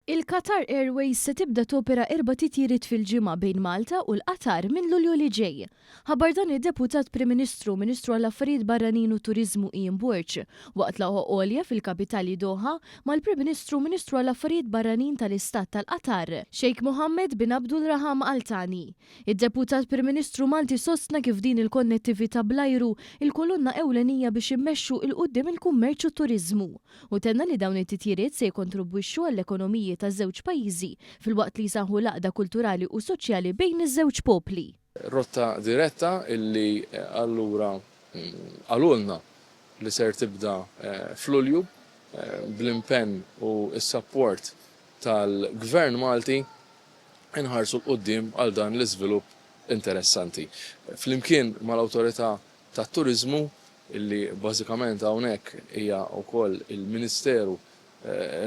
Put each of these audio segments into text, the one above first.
Il-Qatar Airways se tibda topera 4 titjiriet fil-ġimgħa bejn Malta u l-Qatar minn Lulju li ġej. Ħabar dan id-Deputat Prim Ministru Ministru għall-Affarijiet Barranin u Turiżmu Ian Burch waqt laqgħa għolja fil-kapitali Doha mal-Prim Ministru Ministru għall-Affarijiet Barranin tal-Istat tal-Qatar, Sheikh Mohammed bin Abdul Rahman Al Thani. Id-Deputat Prim Ministru Malti sostna kif din il-konnettività bl-ajru il-kolonna ewlenija biex immexxu il-qudiem il-kummerċ u t-turiżmu u tenna li dawn it-titjiriet se jkontribwixxu għall-ekonomiji taż-żewġ pajjiżi filwaqt li jsaħħu laqda kulturali u soċjali bejn iż-żewġ popli. Rotta diretta illi allura għalulna li ser tibda f'Lulju bl-impenn u s-support tal-Gvern Malti inħarsu l-qoddim għal dan l-iżvilupp interessanti. Flimkien mal-Awtorità tat-Turiżmu illi bażikament hawnhekk hija wkoll il-Ministeru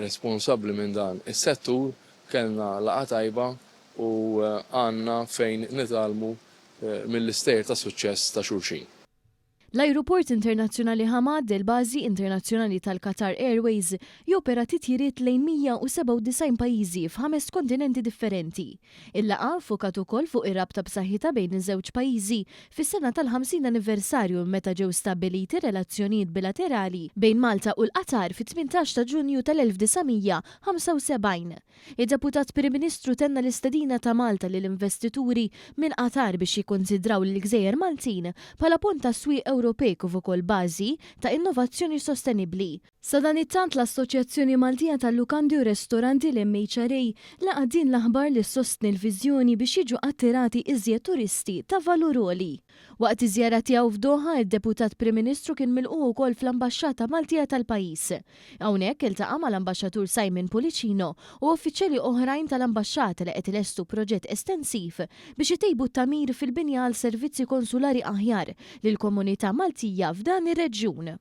responsabbli minn dan is-settur, kellna laqgħa tajba u għandna fejn nitalmu mill-istejjer ta' suċċess ta' xulxin. L-Ajruport Internazzjonali Hamad, il-bażi internazzjonali tal-Qatar Airways, jopera titjiriet lejn 197 pajjiżi f'5 kontinenti differenti. Il-laqgħa fokat ukoll fuq ir-rabta b'saħħitha bejn iż-żewġ pajjiżi fis-sena tal-50 anniversarju meta ġew stabbiliti relazzjonijiet bilaterali bejn Malta u l-Qatar fit-18 ta' Ġunju tal-1975. Id-Deputat Prim Ministru tenna l-istedina ta' Malta lill-investituri minn Qatar biex jikkonsidraw l-Gżejjer Maltin bħala punt ta' swieq Ewropej kif ukoll bażi ta' innovazzjoni sostenibbli. Sa dan it-tant l-Assoċjazzjoni Maltija tal-Lukandi u Ristoranti l-MHRA laqgħa din l-aħbar li sostni l-viżjoni biex jiġu attirati iżjed turisti ta' valur għoli. Waqt iż-żjara tiegħu f'Doha, id-Deputat Prim Ministru kien milqu wkoll fl-Ambaxxata Maltija tal-pajjiż. Hawnhekk iltaqa' mal-Ambaxxatur Simon Policino u uffiċjali oħrajn tal-Ambaxxata li qed ilestu proġett estensiv biex itejbu t-tagħmir fil-binja għal servizzi konsulari aħjar lill-komunità Maltija f'dan ir-reġjun.